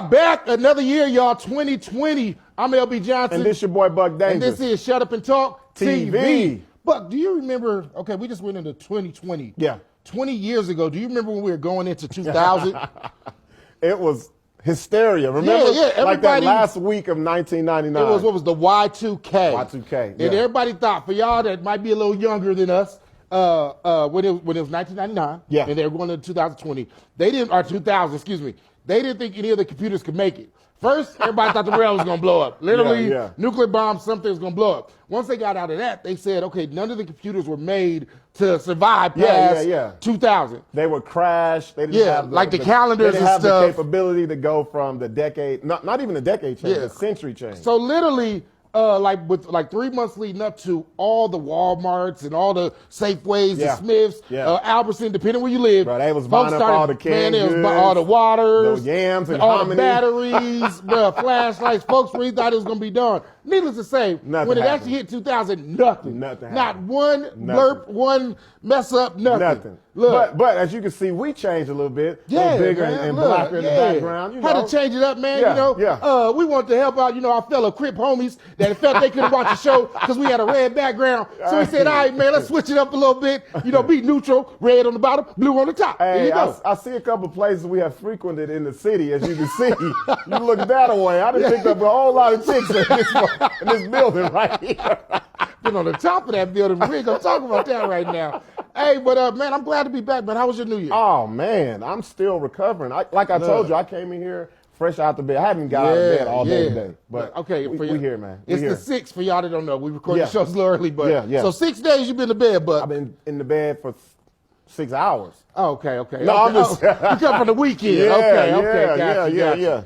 are back another year, y'all. 2020. I'm LB Johnson. And this your boy Buck Dangerous. And this is Shut Up and Talk TV. Buck, do you remember? Okay, we just went into 2020. Yeah. 20 years ago. Do you remember when we were going into 2000? It was hysteria. Remember? Yeah, everybody, like that last week of 1999. It was, what was the Y2K? Y2K, yeah. And everybody thought, for y'all that might be a little younger than us, when it was 1999, yeah, and they were going into 2020, they didn't, or 2000, excuse me, they didn't think any of the computers could make it. First, everybody thought the world was going to blow up. Literally, nuclear bomb, something was going to blow up. Once they got out of that, they said, okay, none of the computers were made to survive past 2000. They would crash. They didn't have like the calendars they and didn't have stuff. the capability to go from the decade, not even the decade change, the century change. So literally, with 3 months leading up to, all the Walmarts and all the Safeways, the Smiths, Albertson, depending where you live, bro, they was buying up all the canned goods, all the waters, the yams and all hominy. the batteries, bro, flashlights. Folks really thought it was gonna be done. Needless to say, when it actually hit 2000, nothing not one blurb, one mess up, nothing. Look, but as you can see, we changed a little bit, a little bigger and blacker in the background. You know. Had to change it up, man. We wanted to help out, our fellow Crip homies that felt they couldn't watch the show because we had a red background. So we said, all right, man, let's switch it up a little bit. Be neutral, red on the bottom, blue on the top. There you go. I see a couple places we have frequented in the city, as you can see. You look that way. I done picked up a whole lot of chicks in this building right here. Been on the top of that building. We ain't gonna talk about that right now. Hey, but man, I'm glad to be back, man. How was your New Year? Oh, man, I'm still recovering. Like I told you, I came in here fresh out the bed. I haven't got out of bed all day today. But okay, we here, man. It's the 6th for y'all that don't know. We record the shows a little early, but so 6 days you've been to bed, but I've been in the bed for 6 hours. Oh, okay. No, I'm just you come from the weekend. Yeah.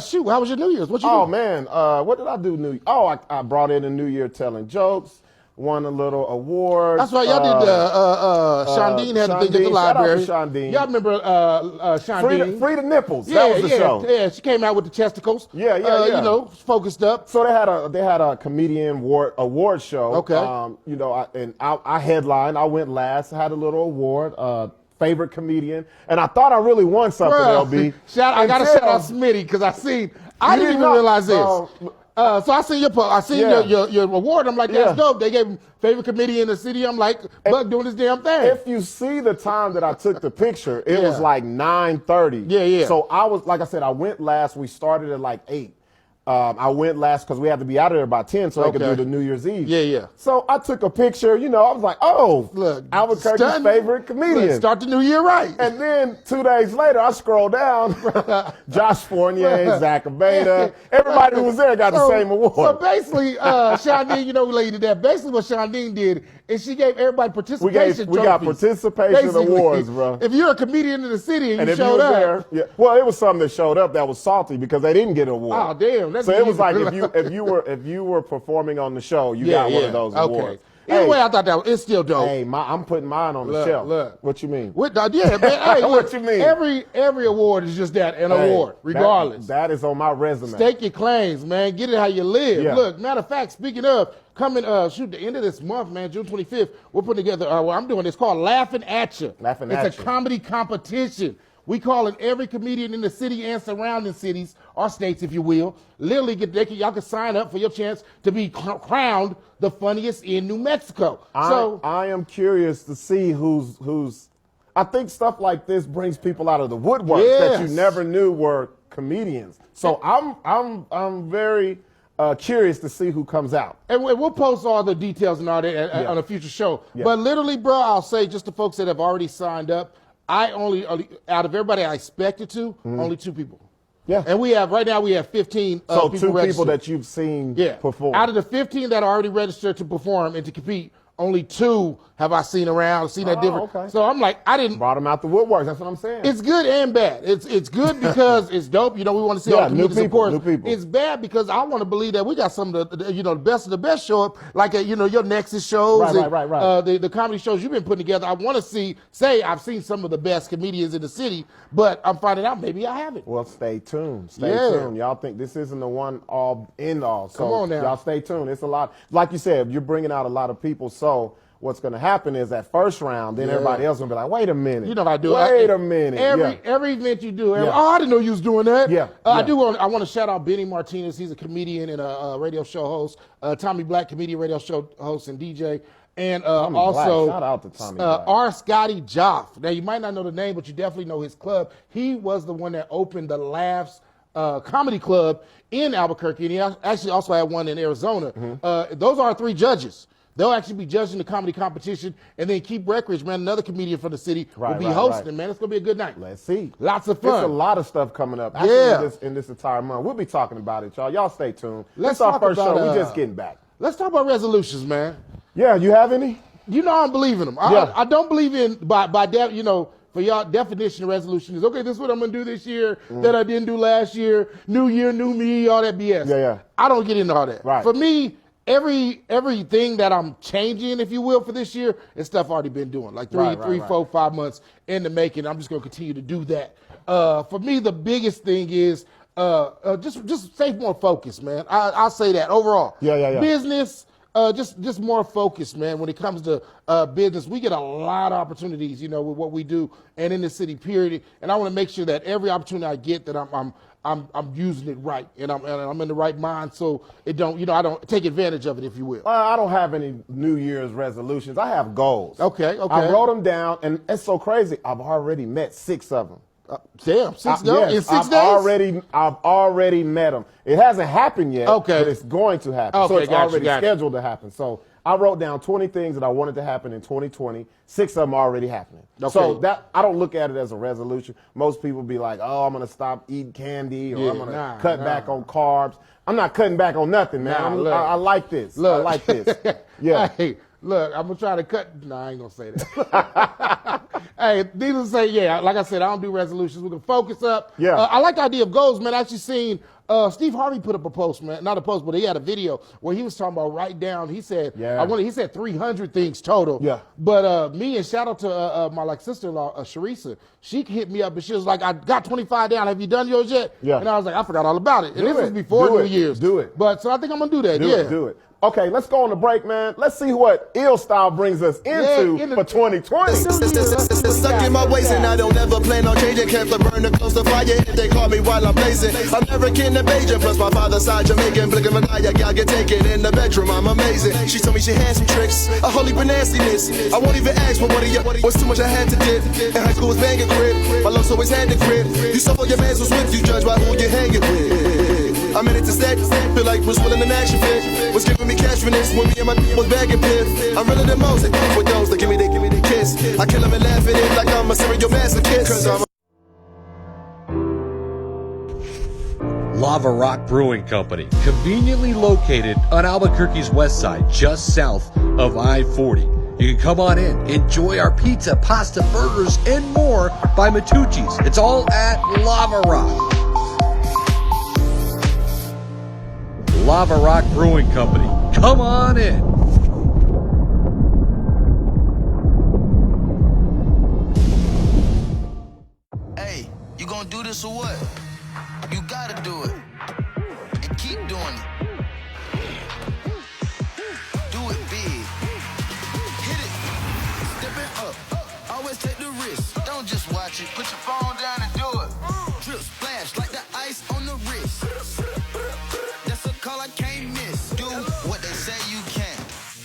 Shoot, how was your New Year's? What you do? Oh, man, what did I do I brought in a New Year telling jokes. Won a little award. That's right. Y'all did. Shondine had the thing at the library. Shout out to Shondine. Y'all remember Shondine? Free the nipples. That was the show. Yeah, she came out with the chesticles. Yeah. Focused up. So they had a comedian award show. Okay. I headlined. I went last. I had a little award. Favorite comedian, and I thought I really won something. LB. I gotta shout out Smitty because I didn't even realize this. So I seen your award. I'm like, that's dope. They gave him favorite comedian in the city. I'm like, Buck doing this damn thing. If you see the time that I took the picture, it was like 9:30. Yeah. So I was, like I said, I went last. We started at like 8. I went last because we had to be out of there by 10 so they could do the New Year's Eve. Yeah. So I took a picture, I was like, oh, look, Albuquerque's favorite comedian. Start the new year right. And then 2 days later, I scrolled down, Josh Fournier, Zach Abeda, everybody who was there got the same award. So basically, Shondine, we did that. Basically what Shondine did is she gave everybody participation We got participation awards, bro. If you're a comedian in the city and you if showed you up. there, well, it was something that showed up that was salty because they didn't get an award. Oh, damn. So it was like if you were performing on the show, you got one of those awards. Anyway, I thought it's still dope. Hey, I'm putting mine on the shelf. Look. What you mean? Man. Hey, what you mean? Every award is just an award, regardless. That is on my resume. Stake your claims, man. Get it how you live. Yeah. Look, matter of fact, speaking of, coming, the end of this month, man, June 25th, we're putting together, I'm doing this called Laughing At You. It's a comedy competition. We calling every comedian in the city and surrounding cities, or states, if you will. Literally, y'all can sign up for your chance to be crowned the funniest in New Mexico. I am curious to see who's. I think stuff like this brings people out of the woodwork that you never knew were comedians. So I'm very curious to see who comes out. And we'll post all the details and all that on a future show. Yeah. But literally, bro, I'll say just the folks that have already signed up. I only, out of everybody I expected to, only 2 people. Yeah. And right now we have 15 so people 2 registered. people that you've seen perform. Out of the 15 that are already registered to perform and to compete, only 2 have I seen around, seen that different. Okay. So I'm like, I didn't. Brought them out the woodwork. That's what I'm saying. It's good and bad. It's good because it's dope. We want to see all the comedians support. New people. It's bad because I want to believe that we got some of the best of the best show up, like your Nexus shows, right. The comedy shows you've been putting together. I want to say I've seen some of the best comedians in the city, but I'm finding out maybe I haven't. Well, stay tuned. Stay tuned. Y'all think this isn't the one all end all. So come on now. Y'all stay tuned. It's a lot. Like you said, you're bringing out a lot of people. So what's going to happen is that first round, then everybody else going to be like, wait a minute. You know what I do. Wait a minute. Every event you do, oh, I didn't know you was doing that. I want to shout out Benny Martinez. He's a comedian and a radio show host. Tommy Black, comedian, radio show host, and DJ. And also, shout out to Tommy Black. R. Scotty Joff. Now, you might not know the name, but you definitely know his club. He was the one that opened the Laughs Comedy Club in Albuquerque, and he actually also had one in Arizona. Those are 3 judges. They'll actually be judging the comedy competition, and then Keith Breckenridge, man, another comedian from the city, will be hosting, man. It's going to be a good night. Let's see. Lots of fun. There's a lot of stuff coming up. Actually, in this entire month. We'll be talking about it, y'all. Y'all stay tuned. This is our first show. We're just getting back. Let's talk about resolutions, man. Yeah, you have any? You know I don't believe in them. I don't believe in, for y'all, definition of resolution is, okay, this is what I'm going to do this year that I didn't do last year. New year, new me, all that BS. Yeah. I don't get into all that. Right. For me, everything that I'm changing, if you will, for this year is stuff I've already been doing. Like 3, 4, 5 months in the making. I'm just going to continue to do that. For me, the biggest thing is just stay more focused, man. I'll say that overall. Yeah. Business, just more focused, man. When it comes to business, we get a lot of opportunities, with what we do and in the city, period. And I want to make sure that every opportunity I get, that I'm using it right, and I'm in the right mind, so I don't take advantage of it, if you will. I don't have any New Year's resolutions. I have goals. Okay. I wrote them down, and it's so crazy. I've already met 6 of them. Damn, 6 goals in 6 days? I've already met them. It hasn't happened yet, but it's going to happen. So it's already scheduled to happen. So I wrote down 20 things that I wanted to happen in 2020. 6 of them are already happening. Okay. So that I don't look at it as a resolution. Most people be like, oh, I'm going to stop eating candy, or I'm going to cut back on carbs. I'm not cutting back on nothing, man. I like this. I like this. Yeah. Hey, look, I'm going to try to cut. No, I ain't going to say that. Hey, needless to say, like I said, I don't do resolutions. We're going to focus up. Yeah. I like the idea of goals, man. I actually seen Steve Harvey put up a post, man. Not a post, but he had a video where he was talking about write down. He said, he said 300 things total. Yeah. But me, and shout out to my sister-in-law, Sharisa. She hit me up and she was like, I got 25 down. Have you done yours yet? Yeah. And I was like, I forgot all about it. And this was before New Year's. Do it. But so I think I'm going to do that. Do it. Okay, let's go on the break, man. Let's see what Ill Style brings us into for 2020. Stuck in my ways and I don't ever plan on changing. Kept the burner close to fire if they call me while I'm blazing. American and Bajan, plus my father's side Jamaican. Blinking Manaya, y'all get taken in the bedroom. I'm amazing. She told me she had some tricks, a holy nastiness. I won't even ask for what of you was too much I had to did. In high school was banging crib. My love's always had the crib. You suffer your man's was with you, judge by who you hanging with. I'm in it to stay, feel like Bruce Willis in an action fit. Was giving me cash for this when me and my was bagging piff. I'm realer than Moses with those that give me the kiss. I kill them and laugh at it like I'm a serial masochist. Cause I'm Lava Rock Brewing Company, conveniently located on Albuquerque's west side, just south of I-40. You can come on in, enjoy our pizza, pasta, burgers, and more by Matucci's. It's all at Lava Rock. Lava Rock Brewing Company. Come on in. Hey, you gonna do this or what? You gotta do it. And keep doing it. Do it big. Hit it. Step it up. Always take the risk. Don't just watch it. Put your phone down and do it. Drip splash like the ice on the wrist. That's a call I can't miss. Do what they say you can.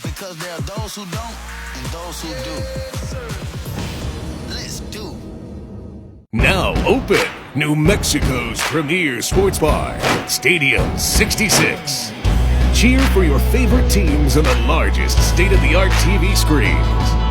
Because there are those who don't and those who do. Let's do. Now open New Mexico's premier sports bar, Stadium 66. Cheer for your favorite teams on the largest state-of-the-art TV screens.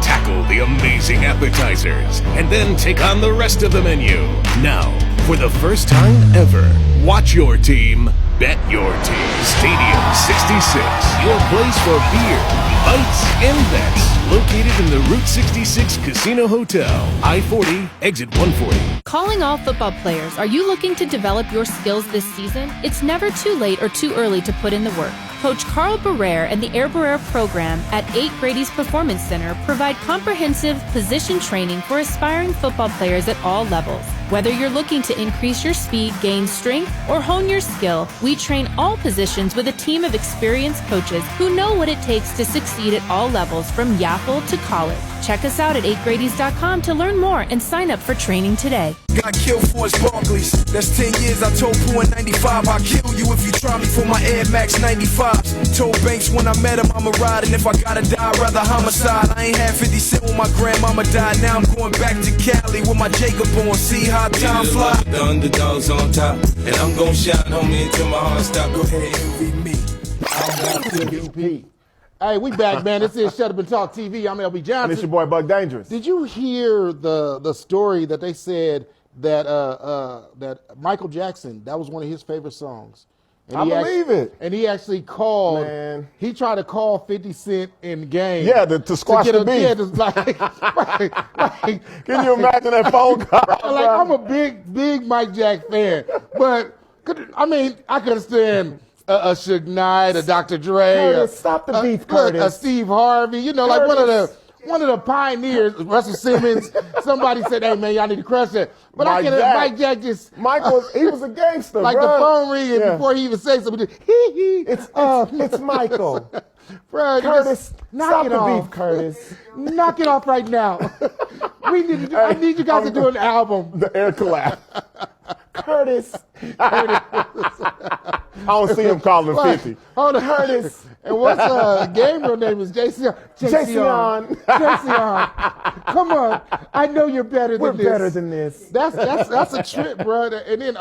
Tackle the amazing appetizers, and then take on the rest of the menu. Now, for the first time ever, watch your team, bet your team. Stadium 66, your place for beer, bites, and bets. Located in the Route 66 Casino Hotel, I-40, exit 140. Calling all football players, are you looking to develop your skills this season? It's never too late or too early to put in the work. Coach Carl Barrere and the Air Barrere program at 8 Grady's Performance Center provide comprehensive position training for aspiring football players at all levels. Whether you're looking to increase your speed, gain strength, or hone your skill, we train all positions with a team of experienced coaches who know what it takes to succeed at all levels from Yaffle to college. Check us out at 8gradys.com to learn more and sign up for training today. Got killed for his Barclays. That's 10 years. I told Pooh in 95, I'll kill you if you try me for my Air Max 95s. Told Banks when I met him, I'ma ride, and if I gotta die, I'd rather homicide. I ain't had 50 cent when my grandmama died. Now I'm going back to Cali with my Jacob on. See how time fly. The underdogs on top, and I'm gon' shine, homie, until my heart stop. Go ahead, envy me. Hey, we back, man. This is Shut Up and Talk TV. I'm LB Johnson. And it's your boy Buck Dangerous. Did you hear the story that they said that that Michael Jackson, that was one of his favorite songs? And I believe it. And he actually called. Man. He tried to call 50 Cent in game. Yeah, to squash the beef. Yeah, Can you imagine that phone call? Like, I'm a big Mike Jack fan, but I mean, I could understand a Suge Knight, a Dr. Dre, Curtis, stop the beef, Curtis. A Steve Harvey, you know, Curtis. like one of the pioneers, Russell Simmons. Somebody said, "Hey man, y'all need to crush that." But Mike Jack just he was a gangster, like bro. the phone ringing before he even says something. It's Michael. Bro, Curtis, knock it off, beef, Curtis. Knock it off right now. I need you guys to do an album. The air collapse. Curtis. I don't see him calling 50. Hold on, Curtis. And what's Gabriel name is Jason. Jason. Come on, I know you're better than this. We're better than this. That's a trip, bro. And then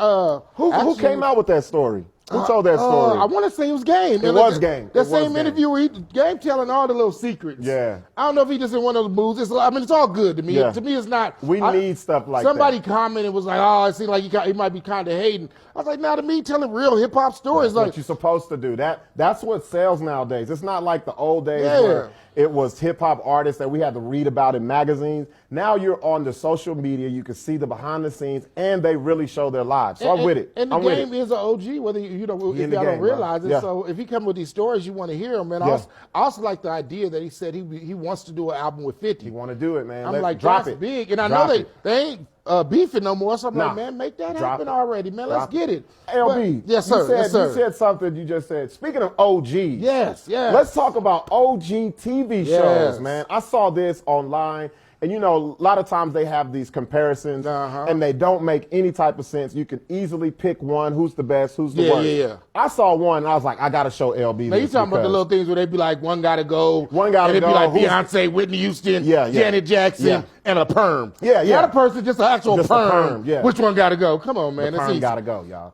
who came out with that story? Who told that story? I want to say it was Game. It was Game. That same interview where Game telling all the little secrets. Yeah. I don't know if he just in one of those moods. It's all good to me. Yeah. To me, it's not. We need stuff like somebody that. Somebody commented was like, "Oh, it seemed like he might be kind of hating." I was like, "Now to me, telling real hip hop stories, That's like what you're supposed to do. That's what sells nowadays. It's not like the old days where it was hip hop artists that we had to read about in magazines. Now you're on the social media. You can see the behind the scenes, and they really show their lives. So I'm with it. And the Game is an OG, whether if y'all don't realize it. Yeah. So if he come with these stories, you want to hear them. And I also like the idea that he said he wants to do an album with 50. He want to do it, man. I'm like, drop that's it. big, and I know they ain't beefing no more. So I'm like, man, make that happen already, man. Let's get it. LB, yes, sir. You said something. You just said. Speaking of OGs, yes. Let's talk about OG TV shows, man. I saw this online. And, you know, a lot of times they have these comparisons, and they don't make any type of sense. You can easily pick one, who's the best, who's the worst. Yeah. I saw one, and I was like, I got to show LB now, this. You talking about the little things where they be like, one got to go. One got to go. And it'd be like Beyonce, Whitney Houston, Janet Jackson, and a perm. Yeah. Not a person, just an actual perm. Yeah. Which one got to go? Come on, man. The perm got to go, y'all.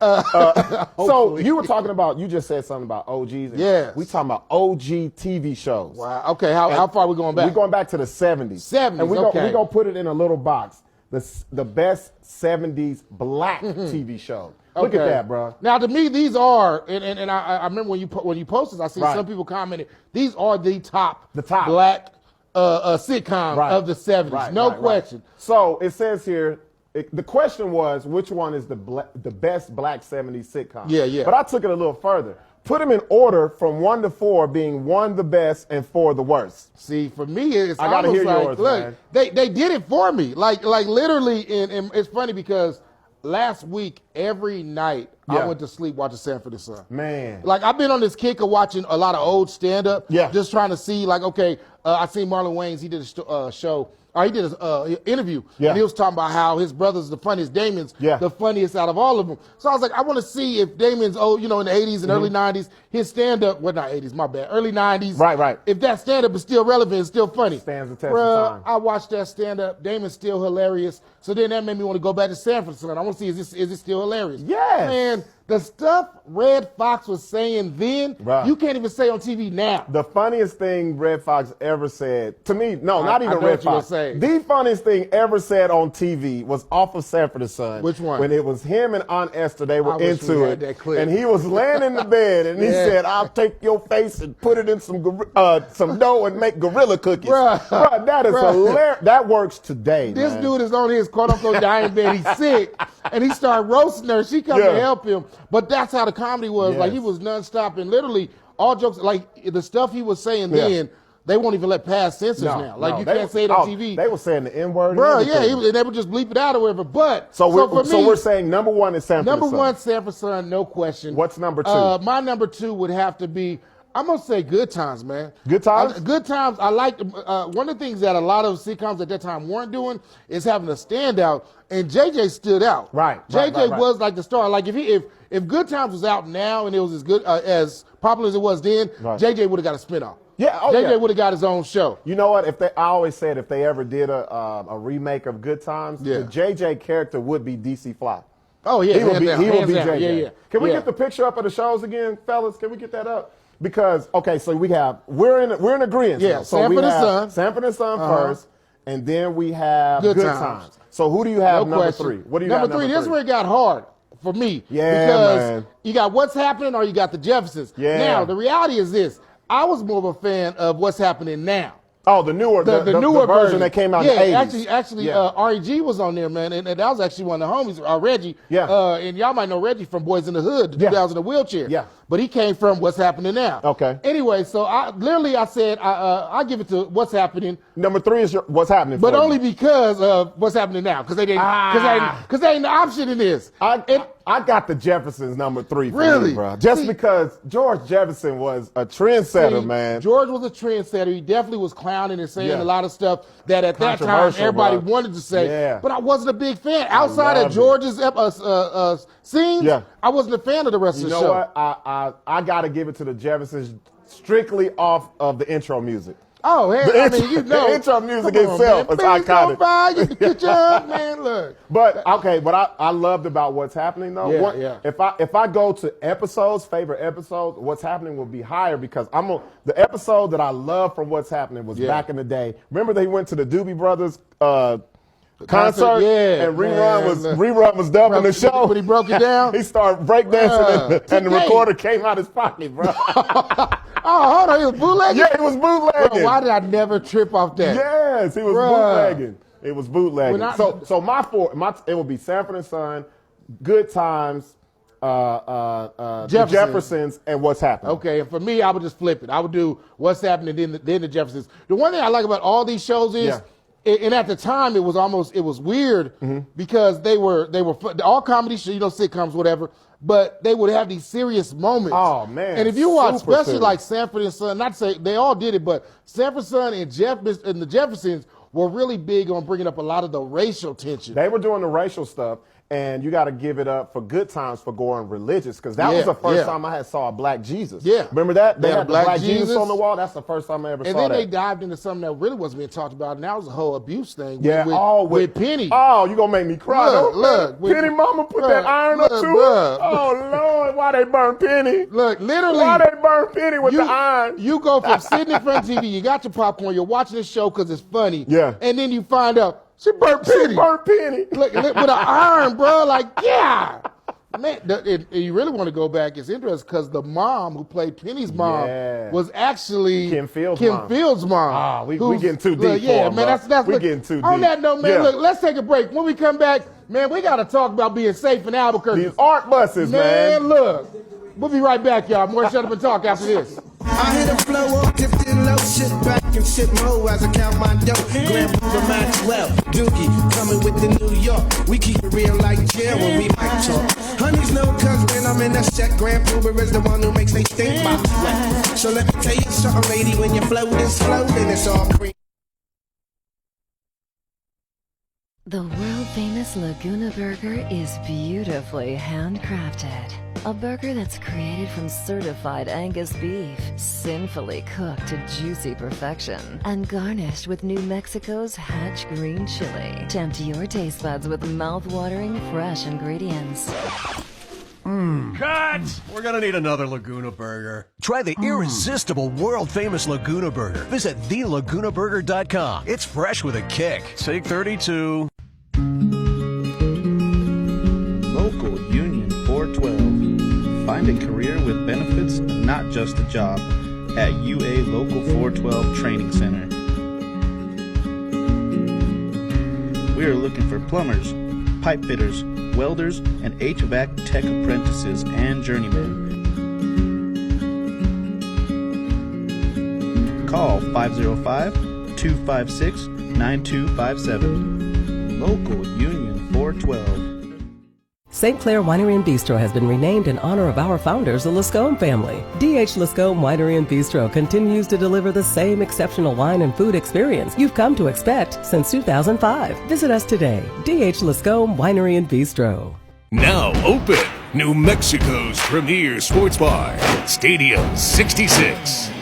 So you were talking about, you just said something about OGs. Yes. We talking about OG TV shows. Wow. Okay, how far are we going back? We're going back to the 70s. 70s, and we're going to put it in a little box. The best 70s black TV show. Look at that, bro. Now, to me, these are, and I remember when you posted, I see some people commented, these are the top black sitcom of the 70s. No question. So it says here, the question was, which one is the best black 70s sitcom? Yeah. But I took it a little further. Put them in order from 1 to 4, being 1 the best and 4 the worst. See, for me, it's I gotta almost hear like, yours, look, man. They did it for me. Like literally, and it's funny because last week, every night, I went to sleep watching Sanford and Son. Man. Like, I've been on this kick of watching a lot of old stand-up. Yeah. Just trying to see, like, okay, I seen Marlon Wayans, he did a show. Or he did an interview, and he was talking about how his brother's the funniest, Damon's the funniest out of all of them. So I was like, I want to see if Damon's, in the 80s and early 90s, his stand-up, well, not 80s, my bad, early 90s. Right. If that stand-up is still relevant, still funny. Stands the test of time. I watched that stand-up. Damon's still hilarious. So then that made me want to go back to Sanford Son. I want to see, is it still hilarious? Yes. Man, the stuff Red Fox was saying then, you can't even say on TV now. The funniest thing Red Fox ever said, to me, not even Red Fox. The funniest thing ever said on TV was off of Sanford and Son. Which one? When it was him and Aunt Esther, they were into it. That clip. And he was laying in the bed, and he said, I'll take your face and put it in some dough and make gorilla cookies. Bruh, that is hilarious. That works today, This dude is on his quote-unquote dying bed. He's sick, and he started roasting her. She comes to help him. But that's how the comedy was. Like, he was nonstop, and literally all jokes, like the stuff he was saying then, they won't even let pass censors now. Like you can't say it on TV. They were saying the N-word. Bro, yeah, and they would just bleep it out or whatever. But so we're saying number one is Sanford number and Son. one, Sanford Son, no question. What's number two? My number two would have to be, I'm gonna say Good Times, man. Good Times? Good Times. I like one of the things that a lot of sitcoms at that time weren't doing is having a standout, and JJ stood out. Right. JJ was like the star. Like if Good Times was out now and it was as good as popular as it was then, JJ would have got a spinoff. Yeah, JJ would have got his own show. You know what? I always said if they ever did a remake of Good Times, the JJ character would be DC Fly. Oh yeah, he would be JJ. Yeah. Can we get the picture up of the shows again, fellas? Can we get that up? Because so we're in agreement. Yeah, so Sanford and Son. Sanford and Son first, and then we have Good Times. So who do you have number three? What do you got? Number three. This is where it got hard for me. Yeah, because man. You got What's Happening or you got the Jeffersons. Yeah. Now the reality is this: I was more of a fan of What's Happening Now. Oh, the newer version that came out in the 80s. Actually, REG was on there, man, and that was actually one of the homies, Reggie. Yeah. And y'all might know Reggie from Boys in the Hood, the dude that was in a wheelchair. Yeah. But he came from What's Happening Now. Okay. Anyway, so I said I give it to What's Happening. Number three is What's Happening. But only because of What's Happening Now, because they ain't the option in this. I got the Jeffersons number three for Really? me, bro. Just because George Jefferson was a trendsetter, man. George was a trendsetter. He definitely was clowning and saying a lot of stuff that at that time everybody wanted to say. Yeah. But I wasn't a big fan. Outside of George's scenes, I wasn't a fan of the rest of the show. You know what? I got to give it to the Jeffersons strictly off of the intro music. Oh, hey, the intro music itself is iconic. You get your up, man, look. But what I loved about What's Happening though, if I go to favorite episodes, What's Happening will be higher because the episode that I love from What's Happening was back in the day. Remember they went to the Doobie Brothers concert and Rerun was dubbing the show. When he broke it down, he started breakdancing and the recorder came out his pocket, bro. Oh, hold on, he was bootlegging? Yeah, he was bootlegging. Bro, why did I never trip off that? Yes, he was bootlegging. It was bootlegging. So my it would be Sanford and Son, Good Times, the Jeffersons, and What's Happening. Okay, and for me, I would just flip it. I would do What's Happening, then the Jeffersons. The one thing I like about all these shows is, and at the time it was weird because they were all comedy shows, sitcoms, whatever. But they would have these serious moments. Oh, man. And if you watch, especially like Sanford and Son, not to say they all did it, but Sanford, Son, and the Jeffersons were really big on bringing up a lot of the racial tension. They were doing the racial stuff, and you got to give it up for Good Times for going religious, because that was the first time I saw a black Jesus. Yeah. Remember that? They had the black Jesus on the wall. That's the first time I ever saw that. And then they dived into something that really wasn't being talked about, and that was the whole abuse thing with Penny. Oh, you going to make me cry. Look. Penny mama put that iron up to her. Oh, Lord, why they burn Penny? Look, literally. Why they burn Penny with the iron? You go from sitting in front of TV, you got your popcorn, you're watching the show because it's funny. Yeah. And then you find out, she burnt Penny. Look, with an iron, bro. Like, yeah. Man, you really want to go back. It's interesting because the mom who played Penny's mom was actually Kim Fields' mom. Ah, we getting too deep. Man, that's we getting too deep. On that note, man, look, let's take a break. When we come back, man, we got to talk about being safe in Albuquerque. These art buses, man. Man, look. We'll be right back, y'all. More Shut Up and Talk after this. I hit a flow up, dipped in low, sit back and sit low as I count my dough. Grandpa Maxwell, Doogie, coming with the New York. We keep it real like jail when we mic talk. Honeys know cause when I'm in the set, Grandpa is the one who makes they stink box wet. So let me tell you something, lady, when your float is floating, it's all cream. The world-famous Laguna Burger is beautifully handcrafted. A burger that's created from certified Angus beef, sinfully cooked to juicy perfection, and garnished with New Mexico's Hatch green chili. Tempt your taste buds with mouth-watering fresh ingredients. Cut! We're gonna need another Laguna Burger. Try the irresistible, world-famous Laguna Burger. Visit thelagunaburger.com. It's fresh with a kick. Take 32. Local Union 412. Find a career with benefits, not just a job, at UA Local 412 Training Center. We are looking for plumbers, pipe fitters, welders, and HVAC tech apprentices and journeymen. Call 505-256-9257. Local Union 412. St. Clair Winery and Bistro has been renamed in honor of our founders, the Lascombe family. D.H. Lascombe Winery and Bistro continues to deliver the same exceptional wine and food experience you've come to expect since 2005. Visit us today. D.H. Lascombe Winery and Bistro. Now open New Mexico's premier sports bar, Stadium 66.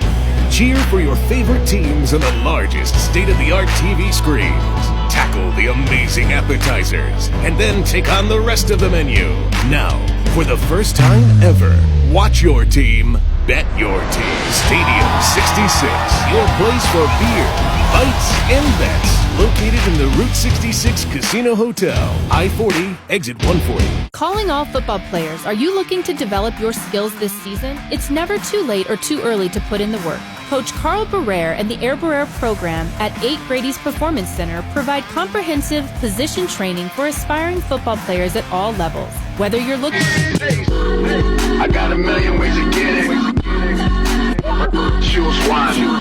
Cheer for your favorite teams on the largest state-of-the-art TV screens. Tackle the amazing appetizers, and then take on the rest of the menu. Now, for the first time ever, watch your team, bet your team. Stadium 66, your place for beer, bites, and bets. Located in the Route 66 Casino Hotel, I-40, exit 140. Calling all football players, are you looking to develop your skills this season? It's never too late or too early to put in the work. Coach Carl Barrere and the Air Barrere program at 8 Grady's Performance Center provide comprehensive position training for aspiring football players at all levels. Whether you're looking... I got a million ways to get it. Shoes one.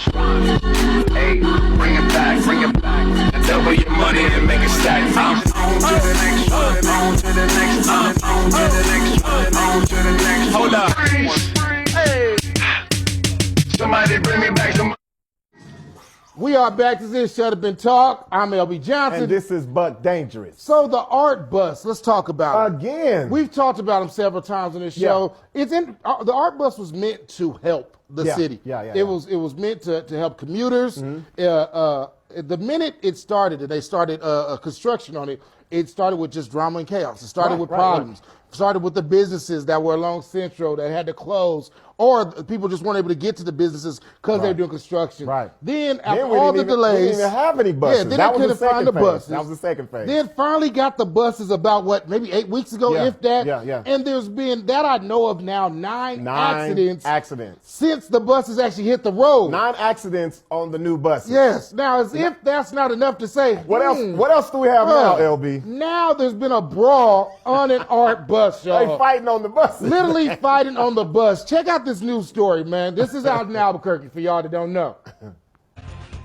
Hey, bring it back. And double your money and make it stack. On to the next one. On to the next one. On to the next one. On to the next one. Hold up. Hey. Somebody bring me back some. We are back to this Shut Up and Talk. I'm LB Johnson. And this is Buck Dangerous. So the art bus, let's talk about it. Again. We've talked about them several times on this show. It's in the art bus was meant to help the city. It was meant to help commuters. The minute it started, and they started construction on it, it started with just drama and chaos. It started with problems. It started with the businesses that were along Central that had to close, or people just weren't able to get to the businesses because they were doing construction. Then after all the delays, we didn't even have any buses. Then that they was couldn't find the buses. That was the second phase. Then finally got the buses about maybe 8 weeks ago, if that. And there's been that I know of now 9 accidents since the buses actually hit the road. 9 accidents on the new buses. Yes. Now, as if that's not enough to say, what else do we have now, LB? Now there's been a brawl on an art bus, y'all. They fighting on the buses. Literally fighting on the bus. Check out this news story, man. This is out in Albuquerque for y'all that don't know.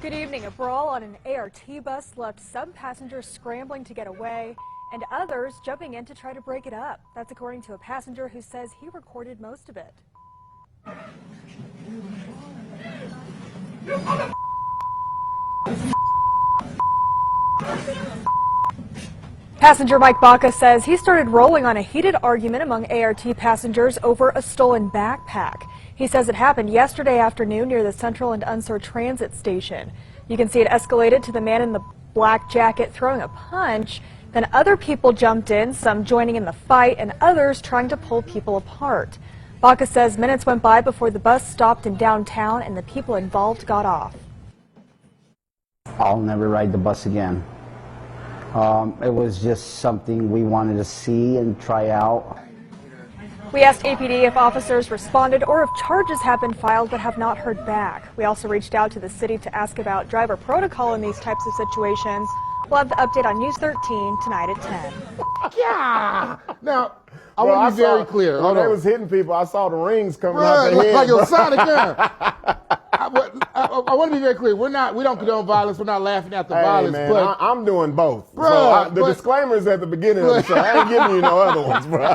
Good evening. A brawl on an ART bus left some passengers scrambling to get away and others jumping in to try to break it up. That's according to a passenger who says he recorded most of it. Passenger Mike Baca says he started rolling on a heated argument among ART passengers over a stolen backpack. He says it happened yesterday afternoon near the Central and Unsur Transit Station. You can see it escalated to the man in the black jacket throwing a punch. Then other people jumped in, some joining in the fight and others trying to pull people apart. Baca says minutes went by before the bus stopped in downtown and the people involved got off. I'll never ride the bus again. It was just something we wanted to see and try out. We asked APD if officers responded or if charges have been filed but have not heard back. We also reached out to the city to ask about driver protocol in these types of situations. We'll have the update on News 13 tonight at 10. Yeah. Now, I want to be very clear. When they was hitting people, I saw the rings coming out their head. Like your Sonic gun. I want to be very clear. We don't condone violence. We're not laughing at the violence. Man, but I'm doing both. Bruh, the disclaimer is at the beginning of the show. I ain't giving you no other ones, bro.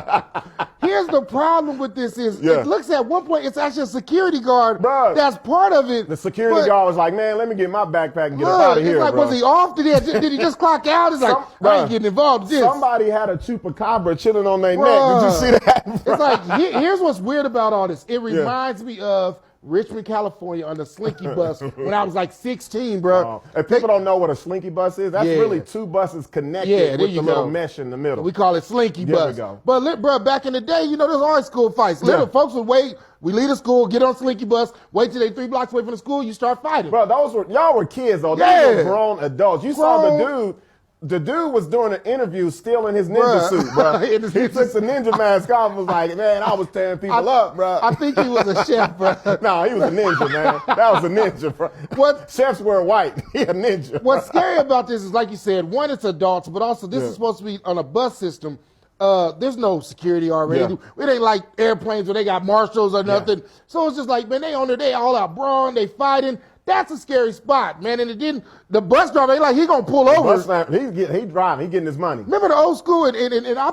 Here's the problem with this is it looks at one point it's actually a security guard that's part of it. The security guard was like, man, let me get my backpack and get up out of here, it's like, bro. was he off? Did he just clock out? It's like, I ain't getting involved in this. Somebody had a chupacabra chilling on their neck. Did you see that? Bro? It's like, here's what's weird about all this. It reminds me of Richmond, California on the Slinky bus when I was like 16, bro. If people don't know what a Slinky bus is, that's really 2 buses connected with the little mesh in the middle. We call it Slinky bus. There we go. But, bro, back in the day, there's always school fights. Little folks would wait. We leave the school, get on Slinky bus, wait till they 3 blocks away from the school, you start fighting. Bro, y'all were kids, though. They were grown adults. You saw the dude. The dude was doing an interview still in his ninja suit, bro. He took the ninja mask off and was like, man, I was tearing people up, bro. I think he was a chef, bro. No, he was a ninja, man. That was a ninja, bro. Chefs wear white. He a ninja. What's scary about this is, like you said, one, it's adults, but also this is supposed to be on a bus system. There's no security already. It ain't like airplanes where they got marshals or nothing. So it's just like, man, they on there, they all out brawling, they fighting. That's a scary spot, man. And it didn't. The bus driver, he gonna pull over. He driving. He getting his money. Remember the old school, and I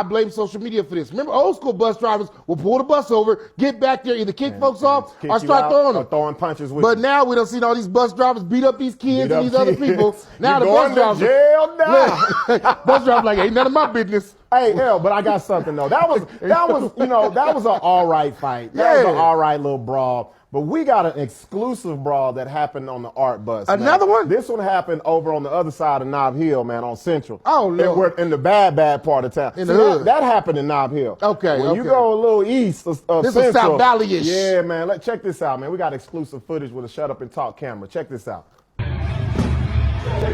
blame social media for this. Remember old school bus drivers will pull the bus over, get back there, either kick folks off or start throwing them. Or throwing punches with But you. now we don't see all these bus drivers beat up these kids and these other people. Now the going bus drivers to jail now. bus driver like, ain't none of my business. Hey, but I got something though. That was an all right fight. That was an all right little brawl. But we got an exclusive brawl that happened on the art bus. Another one? This one happened over on the other side of Nob Hill, man, on Central. Oh, Lord. In the bad part of town. In the hood. That happened in Nob Hill. Okay, When you go a little east of this Central. is South Valley-ish. Yeah, man. Check this out, man. We got exclusive footage with a shut up and talk camera. Check this out. Check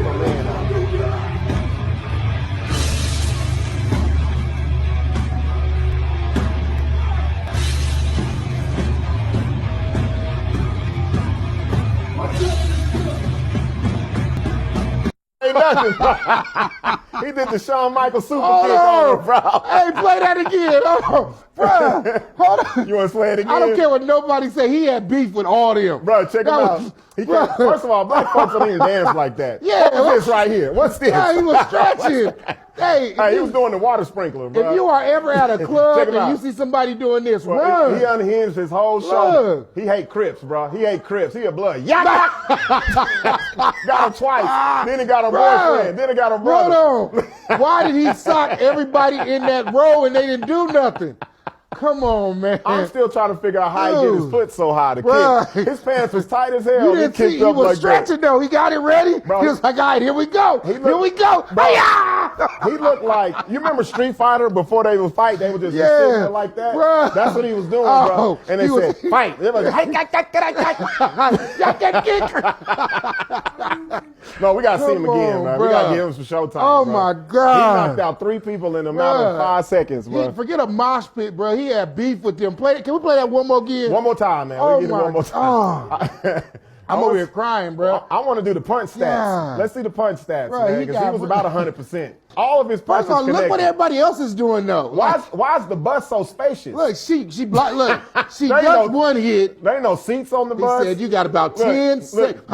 my man out. Ain't nothing. He did the Shawn Michaels super kick on him, bro. Hey, play that again. Bro, hold on. You want to play it again? I don't care what nobody say. He had beef with all them. Bro, check him out. First of all, black folks don't even dance like that. Yeah. What's this right here? What's this? Yeah, he was stretching. Hey, he was doing the water sprinkler, bro. If you are ever at a club and you see somebody doing this, run. He unhinged his whole shoulder. He hate Crips, bro. He hate Crips. He a blood. Got him twice. Then he got a boyfriend. Then he got a brother. Hold on. Why did he sock everybody in that row and they didn't do nothing? Come on, man. I'm still trying to figure out how he get his foot so high to kick. His pants was tight as hell. You didn't see, he was stretching though. He got it ready. Bro, he was like, all right, here we go. Here we go. He looked like, you remember Street Fighter before they would fight? They would just be sitting there like that. Bro. That's what he was doing, bro. And they said, fight. They was like, no, we got to see him again, man. We got to give him some showtime. Oh, bro. my God. He knocked out 3 people in a matter of 5 seconds, bro. Forget a mosh pit, bro. He had beef with them. Can we play that one more again? One more time, man. Oh, we get it one more time. I'm over here crying, bro. I want to do the punch stats. Yeah. Let's see the punch stats, Bro, man, because he was about 100%. All of his punches First of all, connected. look what everybody else is doing, though. Why is the bus so spacious? Look, she got one hit. There ain't no seats on the bus. He said, you got about 10 seconds.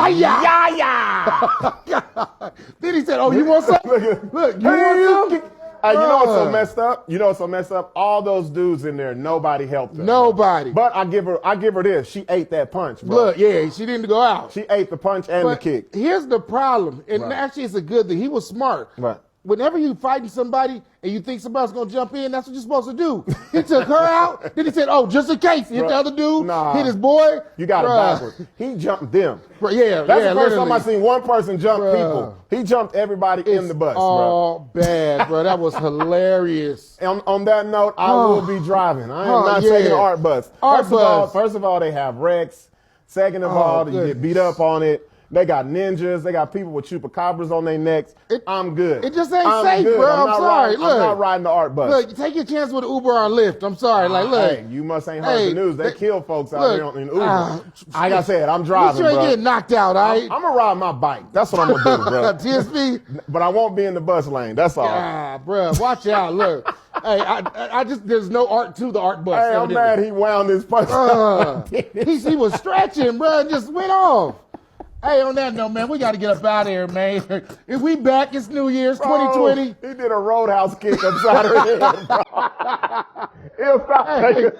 Then he said, oh, you want some? Look, you want some? You know what's so messed up? You know what's so messed up? All those dudes in there, nobody helped her. Nobody. But I give her this. She ate that punch, bro. Look, yeah, she didn't go out. She ate the punch and the kick. Here's the problem, and actually it's a good thing. He was smart. Right. Whenever you fighting somebody and you think somebody's gonna jump in, that's what you're supposed to do. He took her out, then he said, oh, just in case. He hit the other dude, hit his boy. You got it backwards. He jumped them. That's the first time I seen one person jump people. He jumped everybody in the bus, bro. Bad, bro. That was hilarious. On that note, I will be driving. I am not taking an art bus. First of all, they have wrecks. Second of all, you get beat up on it. They got ninjas. They got people with chupacabras on their necks. I'm good. It just ain't safe, bro. I'm sorry. Look, I'm not riding the art bus. Look, take your chance with Uber or Lyft. I'm sorry. Look. Hey, you must ain't heard the news. They kill folks out here in Uber. Like I said, I'm driving, you sure bro. You get knocked out, all right? I'm going to ride my bike. That's what I'm going to do, bro. TSP? But I won't be in the bus lane. That's all. Bro, watch out. Look. Hey, I just, there's no art to the art bus. Hey, I'm mad he wound his punch. He was stretching, bro, and just went off. Hey, on that note, man, we got to get up out of here, man. If we back, it's New Year's 2020. He did a roadhouse kick upside her head, bro. He'll stop taking.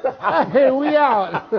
Hey, we out.